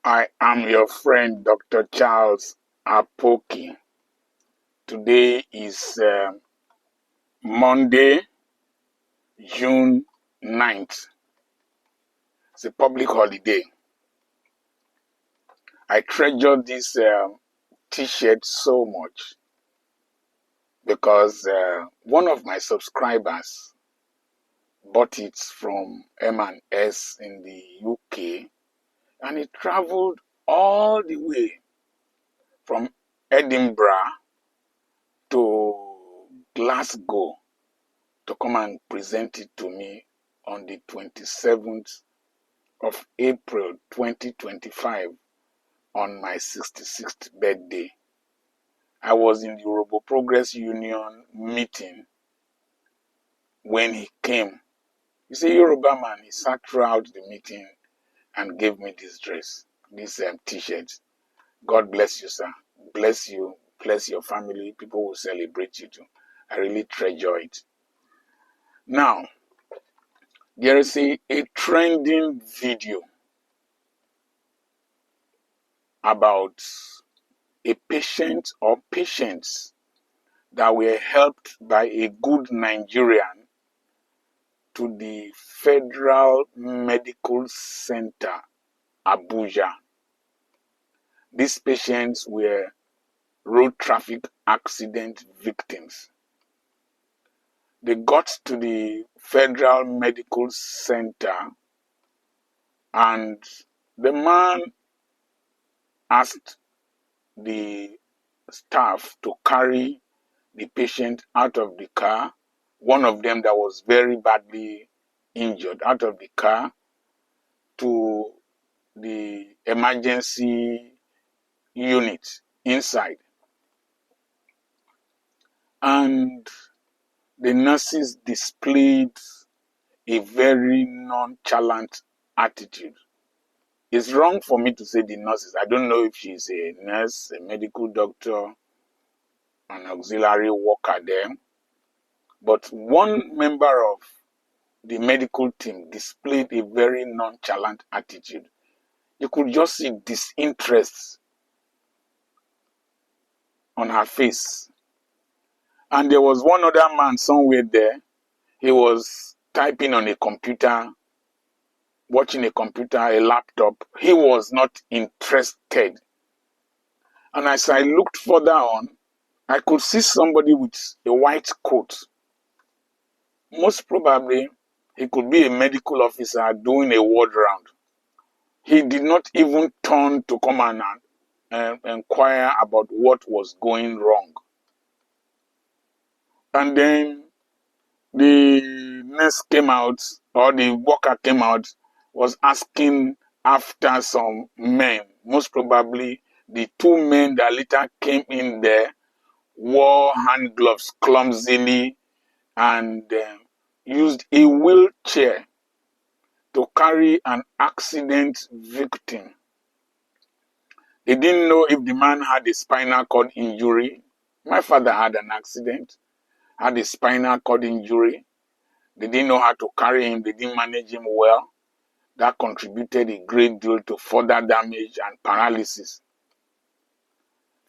I am your friend, Dr. Charles Apoki. Today is Monday, June 9th. It's a public holiday. I treasure this t-shirt so much because one of my subscribers bought it from M&S in the UK, and it traveled all the way from Edinburgh to Glasgow to come and present it to me on the 27th of April 2025 on my 66th birthday. I was in the Yoruba Progress Union meeting when he came. He's a Yoruba man. He sat throughout the meeting and gave me this dress, this t-shirt. God bless you, sir. Bless you. Bless your family. People will celebrate you too. I really treasure it. Now, there is a trending video about a patient or patients that were helped by a good Nigerian to the Federal Medical Center, Abuja. These patients were road traffic accident victims. They got to the Federal Medical Center and the man asked the staff to carry the patient out of the car, one of them that was very badly injured, out of the car to the emergency unit inside. And the nurses displayed a very nonchalant attitude. It's wrong for me to say the nurses. I don't know if she's a nurse, a medical doctor, an auxiliary worker there. But one member of the medical team displayed a very nonchalant attitude. You could just see disinterest on her face. And there was one other man somewhere there. He was typing on a computer, watching a computer, a laptop. He was not interested. And as I looked further on, I could see somebody with a white coat. Most probably, he could be a medical officer doing a ward round. He did not even turn to come and inquire about what was going wrong. And then the nurse came out, or the worker came out, was asking after some men. Most probably, the two men that later came in there wore hand gloves clumsily and used a wheelchair to carry an accident victim. They didn't know if the man had a spinal cord injury. My father had an accident, had a spinal cord injury. They didn't know how to carry him. They didn't manage him well. That contributed a great deal to further damage and paralysis.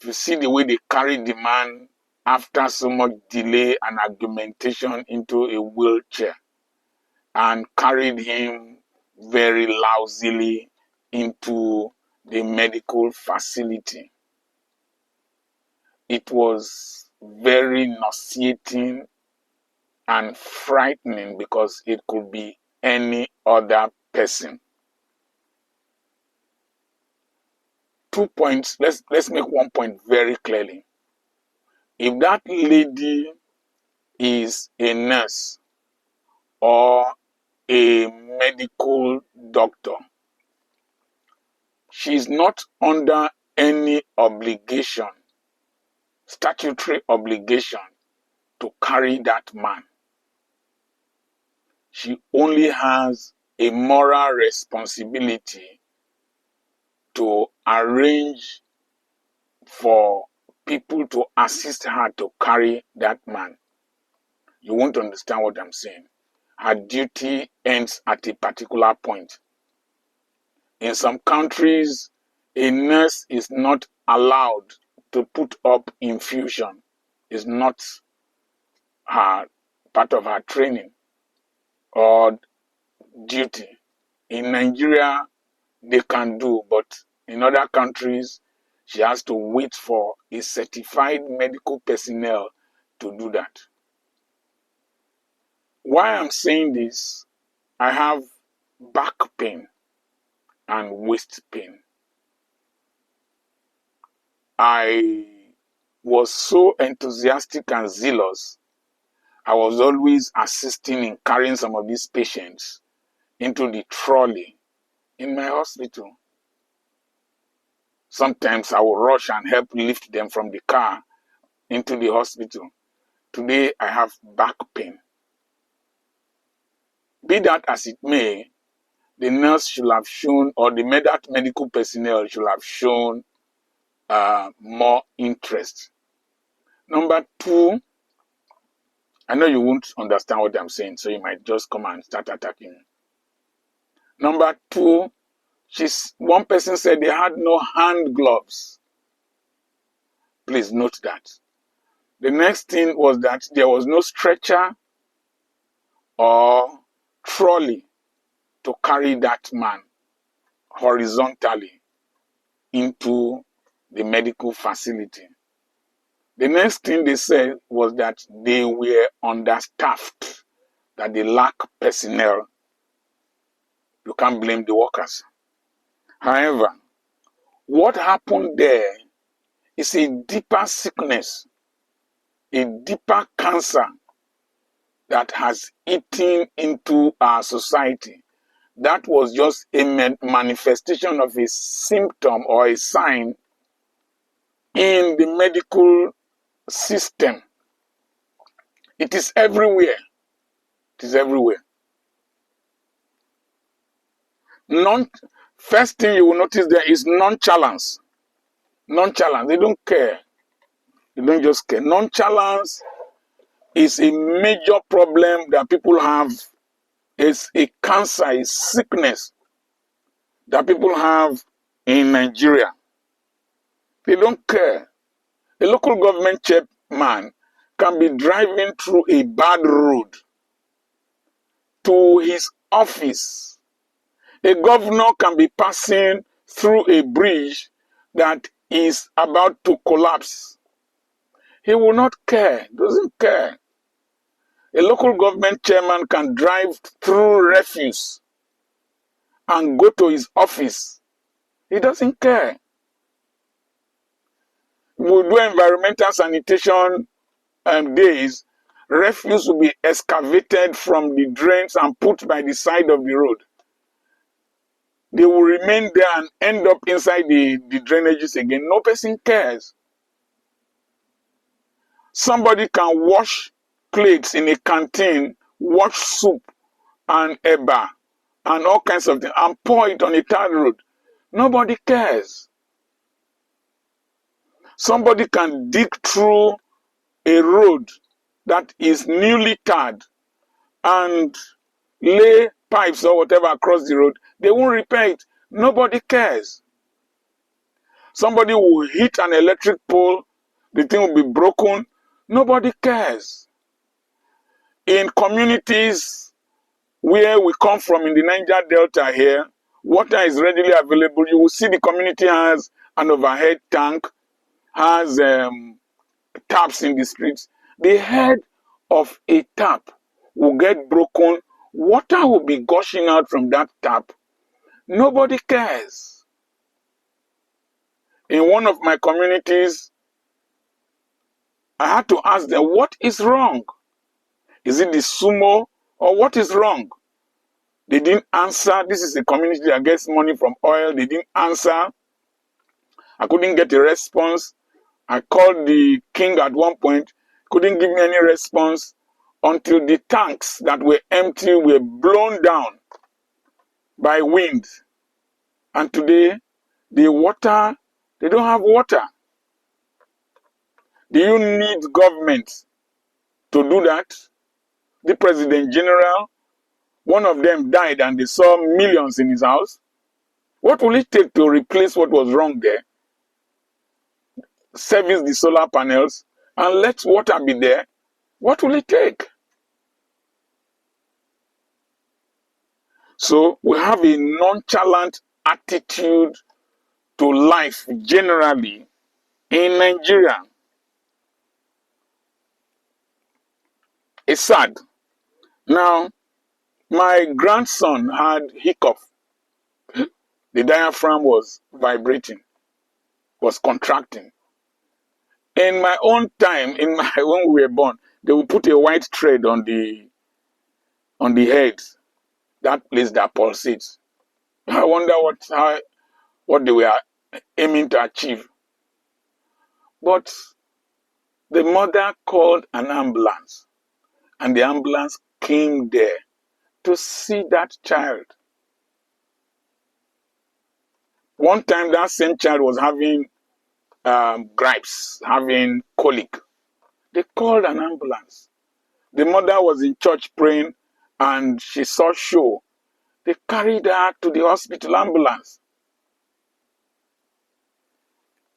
If you see the way they carried the man after so much delay and argumentation into a wheelchair and carried him very lousily into the medical facility. It was very nauseating and frightening because it could be any other person. 2 points, let's make 1 point very clearly. If that lady is a nurse or a medical doctor, she's not under any obligation, statutory obligation, to carry that man. She only has a moral responsibility to arrange for people to assist her to carry that man. You won't understand what I'm saying. Her duty ends at a particular point. In some countries, A nurse is not allowed to put up infusion. It's not her part of her training or duty. In Nigeria, they can do, but in other countries, she has to wait for a certified medical personnel to do that. Why I'm saying this, I have back pain and waist pain. I was so enthusiastic and zealous. I was always assisting in carrying some of these patients into the trolley in my hospital. Sometimes I will rush and help lift them from the car into the hospital. Today I have back pain. Be that as it may, the nurse should have shown, or the medical personnel should have shown more interest. Number two, I know you won't understand what I'm saying, so you might just come and start attacking me. Number two, one person said they had no hand gloves. Please note that. The next thing was that there was no stretcher or trolley to carry that man horizontally into the medical facility. The next thing they said was that they were understaffed, that they lack personnel. You can't blame the workers. However, what happened there is a deeper sickness, a deeper cancer that has eaten into our society. That was just a manifestation of a symptom or a sign in the medical system. It is everywhere. It is everywhere. First thing you will notice there is nonchalance. Nonchalance. They don't care. They don't just care. Nonchalance is a major problem that people have. It's a cancer, a sickness that people have in Nigeria. They don't care. A local government chairman can be driving through a bad road to his office. A governor can be passing through a bridge that is about to collapse. He will not care, doesn't care. A local government chairman can drive through refuse and go to his office. He doesn't care. We'll do environmental sanitation days. Refuse will be excavated from the drains and put by the side of the road. They will remain there and end up inside the drainages again. No person cares. Somebody can wash plates in a canteen, wash soup and eba and all kinds of things and pour it on a tarred road. Nobody cares. Somebody can dig through a road that is newly tarred and lay pipes or whatever across the road. They won't repair it. Nobody cares. Somebody will hit an electric pole, the thing will be broken. Nobody cares. In communities where we come from in the Niger Delta here, water is readily available. You will see the community has an overhead tank, has taps in the streets. The head of a tap will get broken. Water will be gushing out from that tap. Nobody cares. In one of my communities, I had to ask them, what is wrong? Is it the sumo or what is wrong? They didn't answer. This is a community that gets money from oil. They didn't answer. I couldn't get a response. I called the king at one point, couldn't give me any response until the tanks that were empty were blown down by wind. And today, the water, they don't have water. Do you need government to do that? The President General, one of them died and they saw millions in his house. What will it take to replace what was wrong there? Service the solar panels and let water be there. What will it take? So we have a nonchalant attitude to life generally in Nigeria. It's sad. Now, my grandson had hiccup. The diaphragm was vibrating, was contracting. In my own time, when we were born, they would put a white thread on the head, that place that pulsates. I wonder what they were aiming to achieve. But the mother called an ambulance, and the ambulance came there to see that child. One time, that same child was having gripes, having colic. They called an ambulance. The mother was in church praying, and she saw show. They carried her to the hospital ambulance.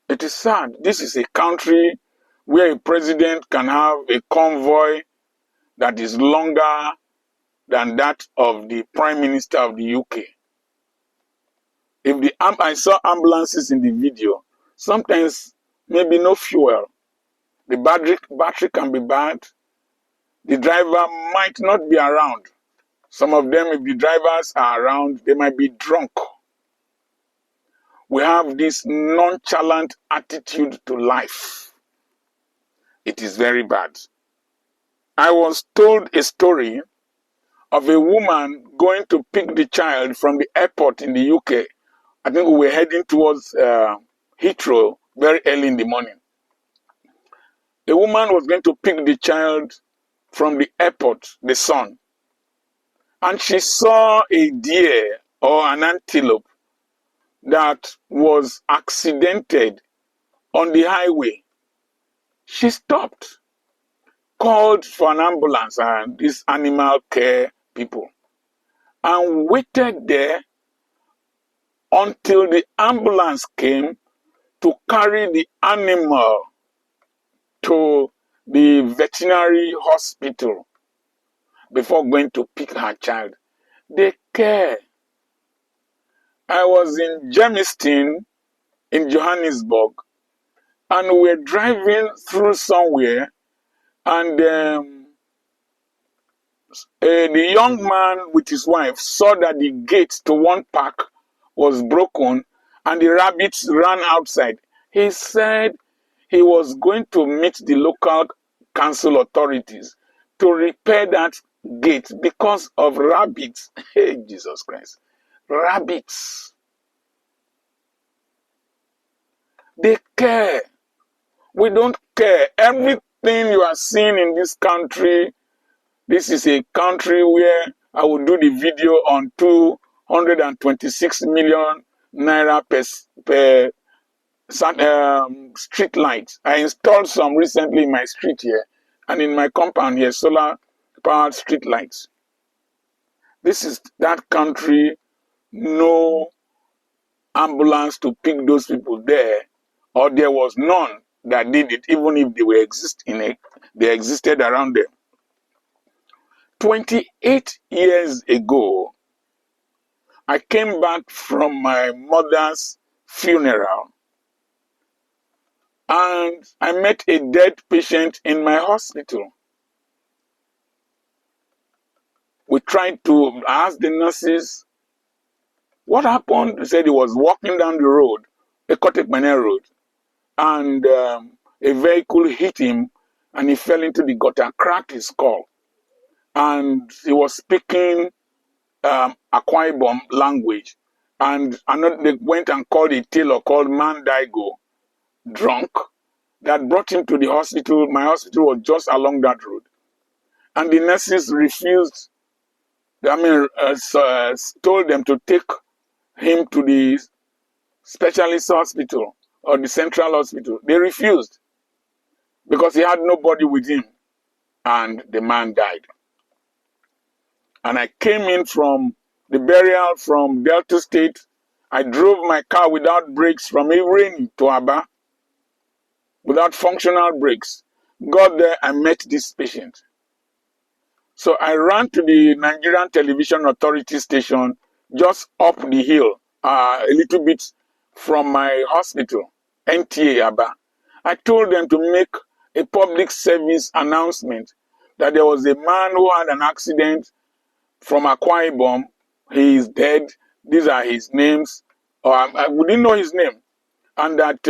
It is sad. This is a country where a president can have a convoy that is longer than that of the Prime Minister of the UK. If I saw ambulances in the video, sometimes maybe no fuel. The battery can be bad. The driver might not be around. Some of them, if the drivers are around, they might be drunk. We have this nonchalant attitude to life. It is very bad. I was told a story of a woman going to pick the child from the airport in the UK. I think we were heading towards Heathrow very early in the morning. A woman was going to pick the child from the airport, the son, and she saw a deer or an antelope that was accidented on the highway. She stopped, called for an ambulance and these animal care people, and waited there until the ambulance came to carry the animal to the veterinary hospital before going to pick her child. They care. I was in Germiston in Johannesburg, and we were driving through somewhere, and the young man with his wife saw that the gate to one park was broken and the rabbits ran outside. He said he was going to meet the local council authorities to repair that gate because of rabbits. Hey, Jesus Christ. Rabbits. They care. We don't care. Everything you are seeing in this country, this is a country where I will do the video on 226 million naira per street lights. I installed some recently in my street here and in my compound here, solar powered street lights. This is that country, no ambulance to pick those people there, or there was none that did it, even if they were they existed around them. 28 years ago, I came back from my mother's funeral and I met a dead patient in my hospital. We tried to ask the nurses what happened. They said he was walking down the road, the Kotekmene road, and a vehicle hit him and he fell into the gutter, cracked his skull. And he was speaking Akwa Ibom language. And they went and called a tailor called Mandaigo, drunk, that brought him to the hospital. My hospital was just along that road. And the nurses refused, told them to take him to the specialist hospital or the central hospital. They refused because he had nobody with him. And the man died. And I came in from the burial from Delta State I drove my car without brakes from Ibrahim to Aba, without functional brakes. Got there, I met this patient. So I ran to the Nigerian Television Authority station just up the hill, a little bit from my hospital, NTA Aba. I told them to make a public service announcement that there was a man who had an accident from Akwa Ibom. He is dead. These are his names. We didn't know his name. And that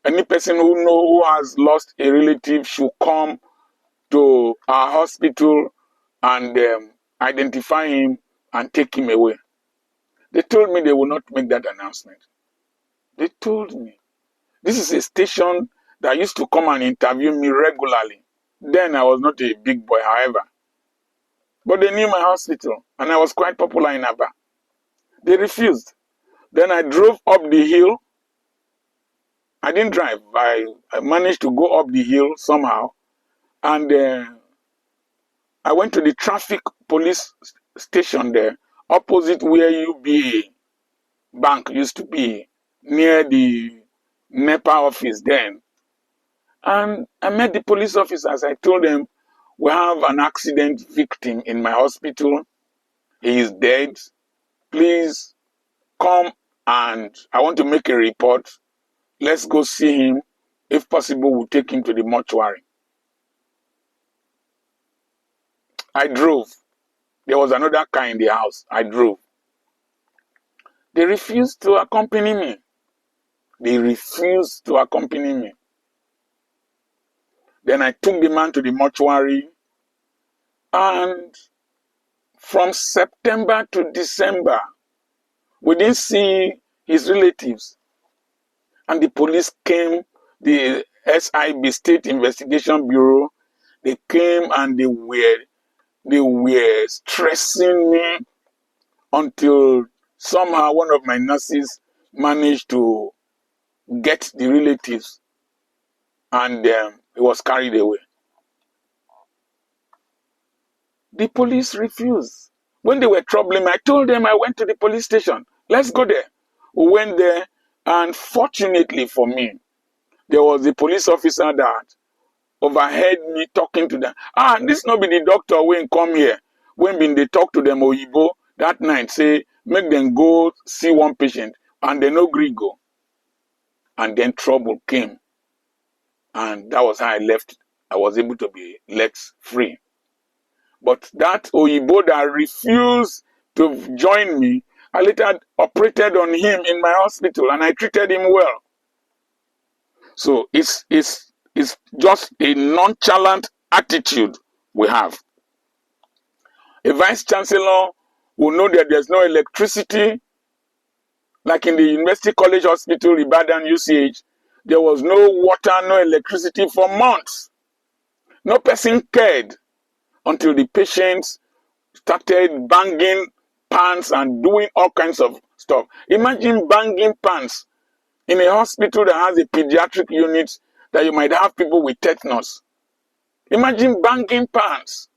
any person who has lost a relative should come to our hospital and identify him and take him away. They told me they will not make that announcement. They told me. This is a station that used to come and interview me regularly. Then I was not a big boy, however. But they knew my hospital, and I was quite popular in Aba. They refused. Then I drove up the hill. I didn't drive. I managed to go up the hill somehow. And I went to the traffic police station there, opposite where UBA Bank used to be, near the NEPA office then. And I met the police officers. I told them, we have an accident victim in my hospital. He is dead. Please come and I want to make a report. Let's go see him. If possible, we'll take him to the mortuary. I drove. There was another car in the house. I drove. They refused to accompany me. They refused to accompany me. Then I took the man to the mortuary. And from September to December, we didn't see his relatives. And the police came, the SIB, State Investigation Bureau, they came and they were stressing me until somehow one of my nurses managed to get the relatives and he was carried away. The police refused. When they were troubling me, I told them I went to the police station. Let's go there. We went there, and fortunately for me, there was a police officer that overheard me talking to them. This not be the doctor when come here. When been they talk to them Oyibo that night, say, make them go see one patient, and they no gree go. And then trouble came. And that was how I left. I was able to be let free. But that Oyibo that refused to join me, I later operated on him in my hospital and I treated him well. So it's just a nonchalant attitude we have. A vice chancellor will know that there's no electricity. Like in the University College Hospital, Ibadan, UCH, there was no water, no electricity for months. No person cared until the patients started banging pans and doing all kinds of stuff. Imagine banging pans in a hospital that has a pediatric unit that you might have people with tetanus. Imagine banging pans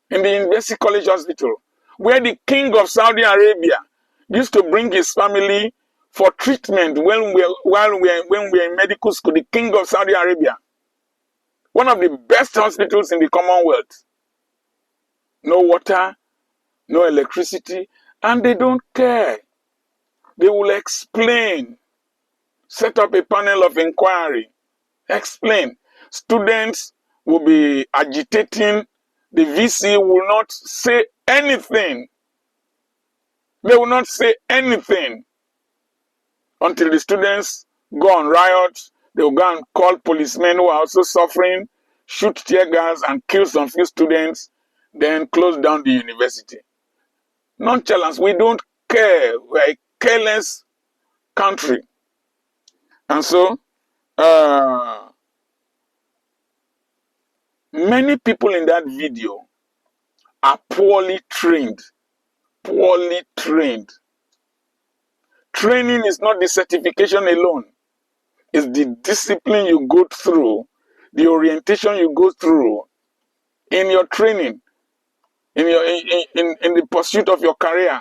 in the University College Hospital, where the king of Saudi Arabia used to bring his family for treatment when we were in medical school. The king of Saudi Arabia, one of the best hospitals in the Commonwealth. No water, no electricity, and they don't care. They will explain. Set up a panel of inquiry. Explain. Students will be agitating. The VC will not say anything. They will not say anything until the students go on riot. They will go and call policemen who are also suffering, shoot tear gas and kill some few students, then close down the university. Nonchalance, we don't care. We're a careless country. And so, many people in that video are poorly trained. Poorly trained. Training is not the certification alone. It's the discipline you go through, the orientation you go through in your training, in the pursuit of your career.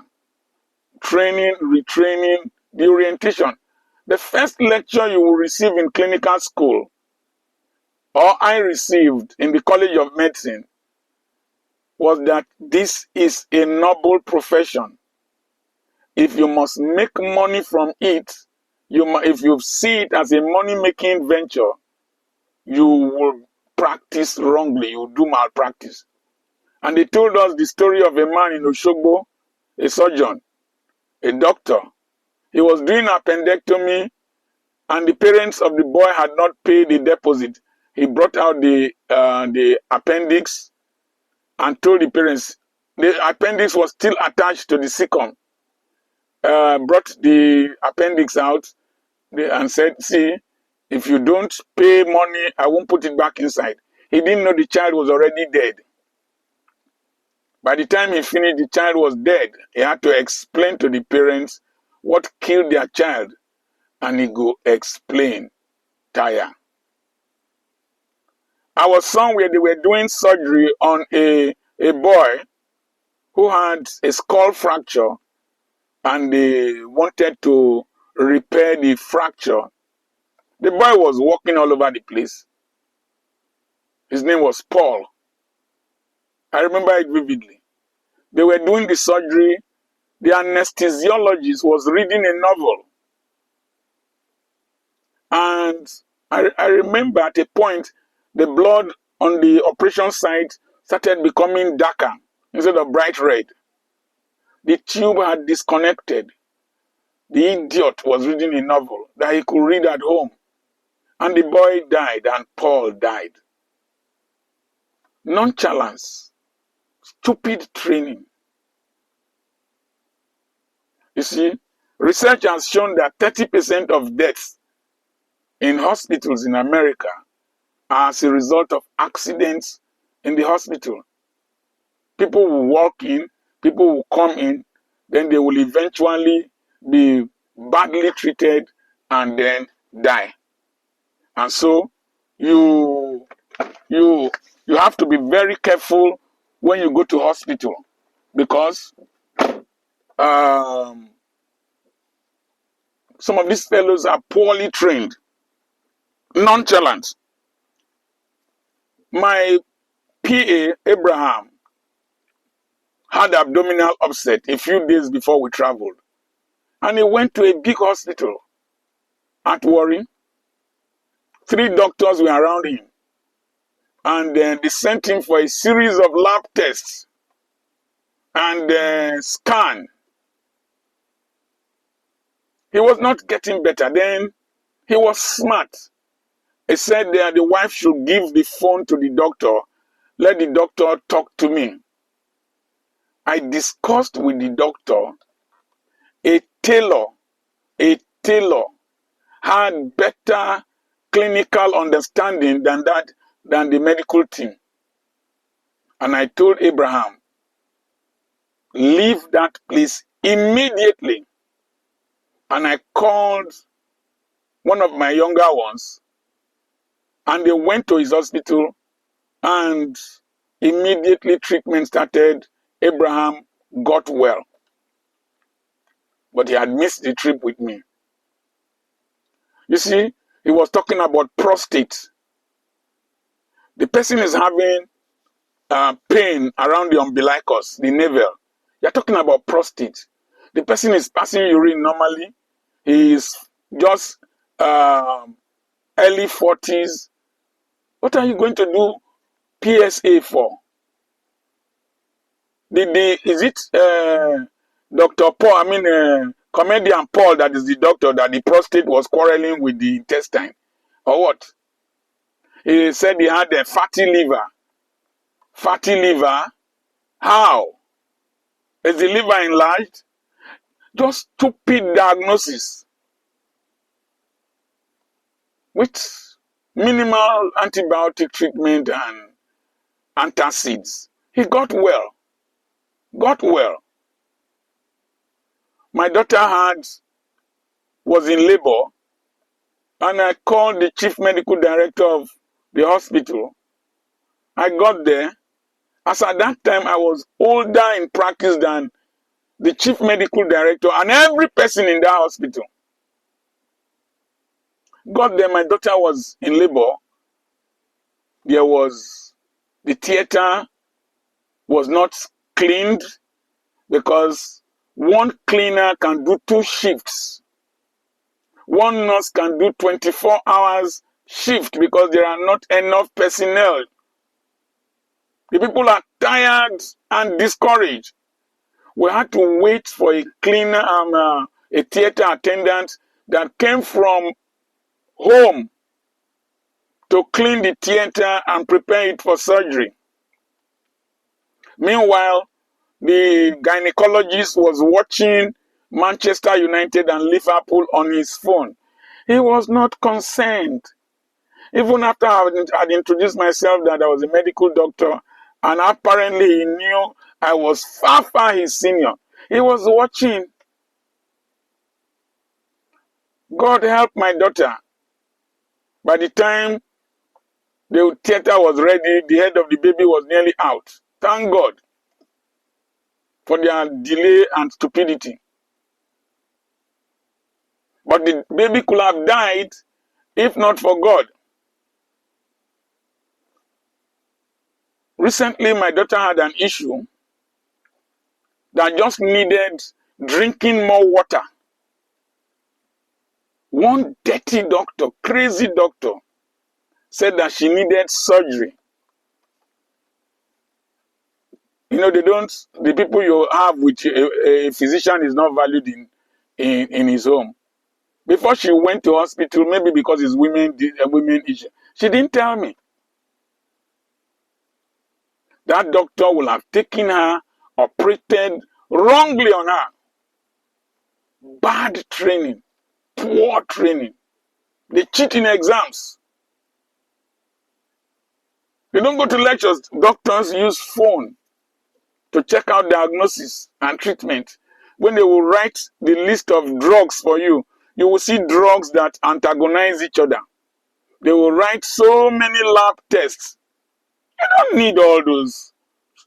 training, retraining, the orientation. The first lecture you will receive in clinical school, or I received in the College of Medicine, was that this is a noble profession. If you must make money from it, if you see it as a money-making venture, you will practice wrongly, you will do malpractice. And they told us the story of a man in Oshogbo, a surgeon, a doctor. He was doing appendectomy, and the parents of the boy had not paid the deposit. He brought out the appendix and told the parents. The appendix was still attached to the cecum. Brought the appendix out and said, see, if you don't pay money, I won't put it back inside. He didn't know the child was already dead. By the time he finished, the child was dead. He had to explain to the parents what killed their child. And he go explain, tire. I was somewhere, they were doing surgery on a boy who had a skull fracture, and they wanted to repair the fracture. The boy was walking all over the place. His name was Paul. I remember it vividly. They were doing the surgery. The anesthesiologist was reading a novel. And I remember at a point, the blood on the operation site started becoming darker instead of bright red. The tube had disconnected. The idiot was reading a novel that he could read at home. And the boy died, and Paul died. Nonchalance, stupid training. You see, research has shown that 30% of deaths in hospitals in America are as a result of accidents in the hospital. People will walk in, people will come in, then they will eventually be badly treated and then die. And so you have to be very careful when you go to hospital, because some of these fellows are poorly trained, nonchalant. My PA, Abraham, had abdominal upset a few days before we traveled. And he went to a big hospital at Warren. 3 doctors were around him. And then they sent him for a series of lab tests and scan. He was not getting better. Then he was smart. He said that the wife should give the phone to the doctor. Let the doctor talk to me. I discussed with the doctor. A tailor had better clinical understanding than the medical team. And I told Abraham, leave that place immediately. And I called one of my younger ones, and they went to his hospital, and immediately treatment started. Abraham got well. But he had missed the trip with me. You see, he was talking about prostate. The person is having pain around the umbilicus, the navel. You're talking about prostate. The person is passing urine normally. He is just early 40s. What are you going to do PSA for? Is it Dr. Paul, comedian Paul that is the doctor that the prostate was quarreling with the intestine? Or what? He said he had a fatty liver. Fatty liver? How? Is the liver enlarged? Just stupid diagnosis. With minimal antibiotic treatment and antacids. He got well. My daughter was in labor, and I called the chief medical director of the hospital. I got there. As at that time, I was older in practice than the chief medical director, and every person in that hospital. Got there, my daughter was in labor. There was, the theater was not cleaned because one cleaner can do 2 shifts. One nurse can do 24 hours shift because there are not enough personnel. The people are tired and discouraged. We had to wait for a cleaner and a theater attendant that came from home to clean the theater and prepare it for surgery. Meanwhile, the gynecologist was watching Manchester United and Liverpool on his phone. He was not concerned. Even after I had introduced myself that I was a medical doctor, and apparently he knew I was far his senior, he was watching. God help my daughter. By the time the theater was ready, the head of the baby was nearly out. Thank God for their delay and stupidity. But the baby could have died if not for God. Recently, my daughter had an issue that just needed drinking more water. One dirty doctor, crazy doctor, said that she needed surgery. You know, the people you have with a physician is not valued in his home. Before she went to hospital, maybe because it's women issue, she didn't tell me. That doctor will have taken her, operated wrongly on her. Bad training, poor training. They cheat in exams. They don't go to lectures. Doctors use phone to check out diagnosis and treatment. When they will write the list of drugs for you, you will see drugs that antagonize each other. They will write so many lab tests. You don't need all those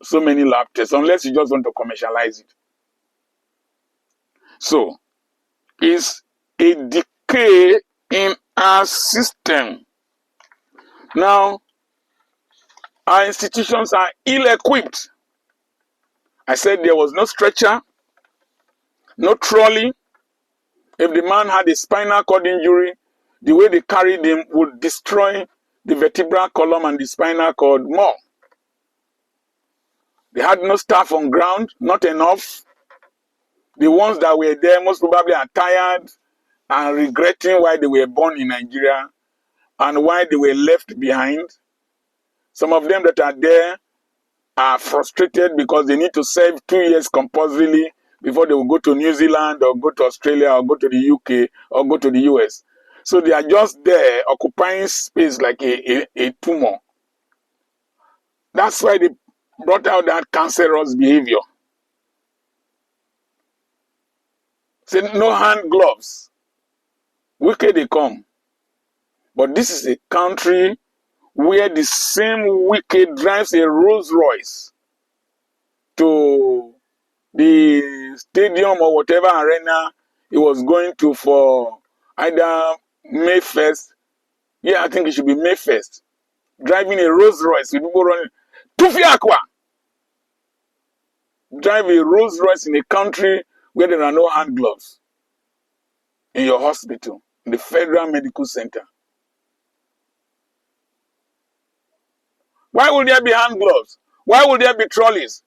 so many lab tests unless you just want to commercialize it. So, it's a decay in our system. Now, our institutions are ill-equipped. I said there was no stretcher, no trolley. If the man had a spinal cord injury, the way they carried him would destroy the vertebral column and the spinal cord more. They had no staff on ground, not enough. The ones that were there most probably are tired and regretting why they were born in Nigeria and why they were left behind. Some of them that are there are frustrated because they need to serve 2 years compulsorily before they will go to New Zealand or go to Australia or go to the UK or go to the US. So they are just there occupying space like a tumor. That's why they brought out that cancerous behavior. Say no hand gloves. Wicked they come. But this is a country where the same wicked drives a Rolls Royce to the stadium or whatever arena he was going to for either May 1st. Yeah, I think it should be May 1st. Driving a Rolls Royce with people running. Tufi Aqua! Drive a Rolls Royce in a country where there are no hand gloves. In your hospital, in the Federal Medical Center. Why would there be hand gloves? Why would there be trolleys?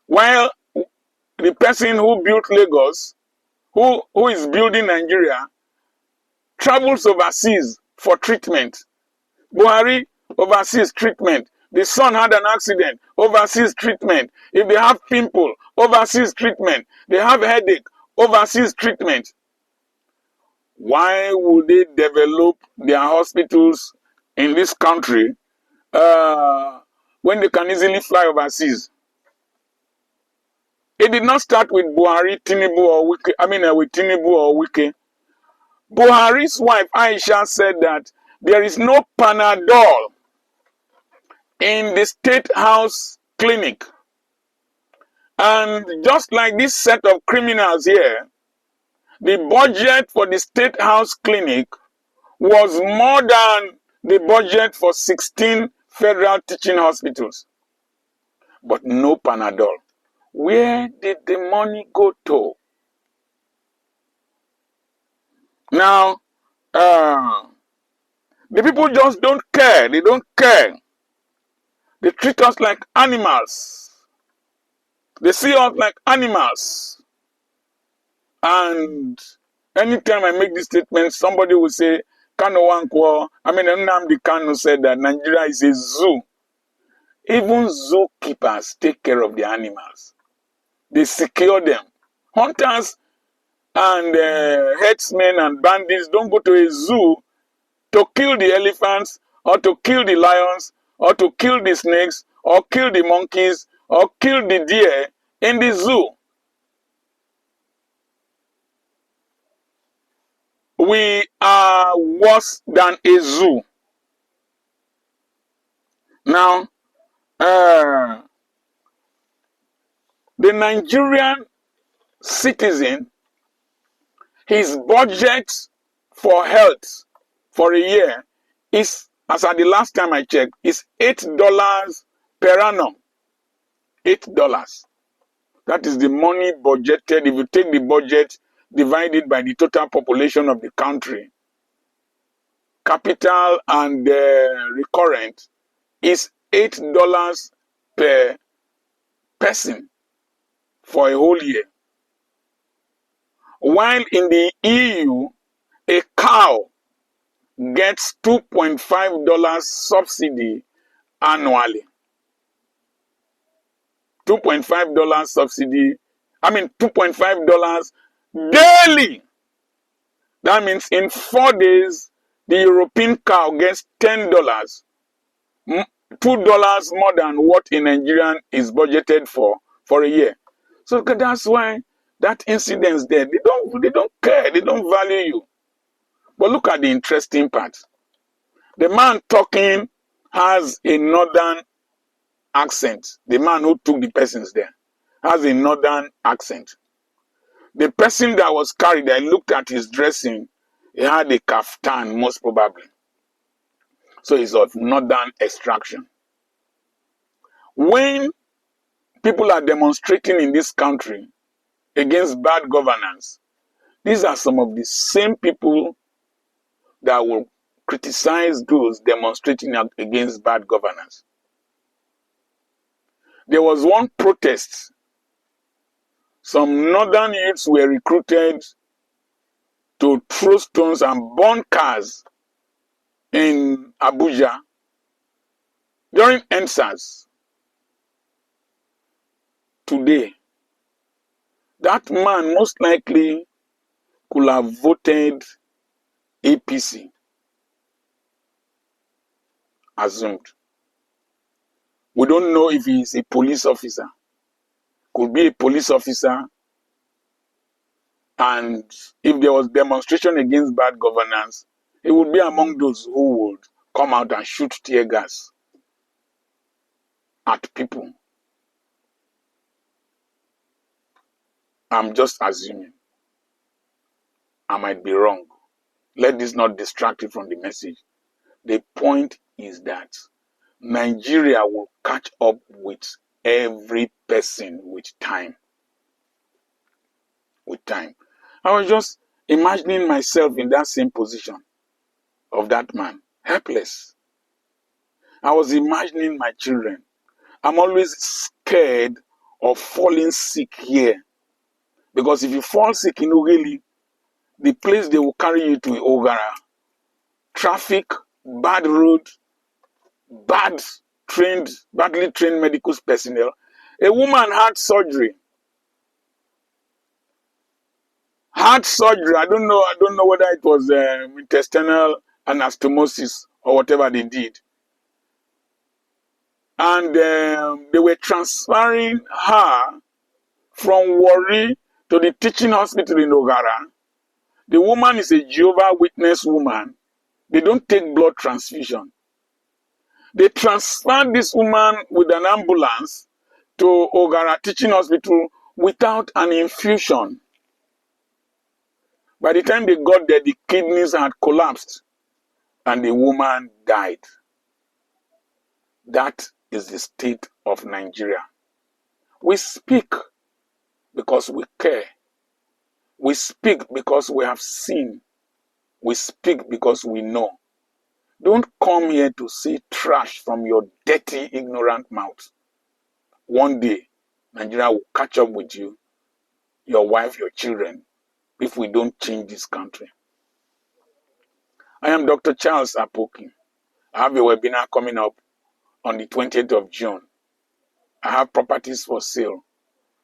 While the person who built Lagos, who is building Nigeria, travels overseas for treatment. Buhari, overseas treatment. The son had an accident, overseas treatment. If they have pimple, overseas treatment. They have headache, overseas treatment. Why would they develop their hospitals in this country when they can easily fly overseas? It did not start with Buhari, Tinubu, or Wike. With Tinubu or Wike. Buhari's wife, Aisha, said that there is no Panadol in the State House clinic. And just like this set of criminals here, the budget for the State House Clinic was more than the budget for 16 federal teaching hospitals. But no Panadol. Where did the money go to? Now, the people just don't care. They don't care. They treat us like animals. They see us like animals. And anytime I make this statement, somebody will say, Nnamdi Kanu said that Nigeria is a zoo. Even zookeepers take care of the animals. They secure them. Hunters and herdsmen and bandits don't go to a zoo to kill the elephants or to kill the lions or to kill the snakes or kill the monkeys or kill the deer in the zoo. We are worse than a zoo. Now, the Nigerian citizen, his budget for health for a year is, as at the last time I checked, is $8 per annum. $8. That is the money budgeted. If you take the budget divided by the total population of the country, capital and recurrent is $8 per person for a whole year. While in the EU, a cow gets $2.5 subsidy annually. $2.5 subsidy, $2.5 daily. That means in 4 days, the European cow gets $10, $2 more than what a Nigerian is budgeted for a year. So that's why that incidence there, they don't care, they don't value you. But look at the interesting part. The man talking has a northern accent. The man who took the persons there has a northern accent. The person that was carried, I looked at his dressing, he had a kaftan, most probably. So he's of northern extraction. When people are demonstrating in this country against bad governance, these are some of the same people that will criticize those demonstrating against bad governance. There was one protest. Some northern youths were recruited to throw stones and burn cars in Abuja during EndSARS. Today, that man most likely could have voted APC, assumed. We don't know if he is a police officer. Could be a police officer, and if there was demonstration against bad governance, he would be among those who would come out and shoot tear gas at people. I'm just assuming. I might be wrong. Let this not distract you from the message. The point is that Nigeria will catch up with every person with time. With time. I was just imagining myself in that same position of that man, helpless. I was imagining my children. I'm always scared of falling sick here. Because if you fall sick in Ogeli, the place they will carry you to is Ogara. Traffic, bad road, badly trained medical personnel. A woman had surgery. I don't know whether it was intestinal anastomosis or whatever they did. And they were transferring her from Warri to the teaching hospital in Ogara. The woman is a Jehovah Witness woman. They don't take blood transfusion. They transferred this woman with an ambulance to Ogara Teaching Hospital without an infusion. By the time they got there, the kidneys had collapsed and the woman died. That is the state of Nigeria. We speak because we care. We speak because we have seen. We speak because we know. Don't come here to say trash from your dirty, ignorant mouth. One day, Nigeria will catch up with you, your wife, your children, if we don't change this country. I am Dr. Charles Apoki. I have a webinar coming up on the 20th of June. I have properties for sale.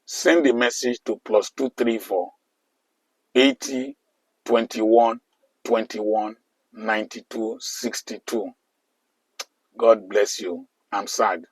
Send a message to +234 80 21 21 92 62. God bless you. I'm sad.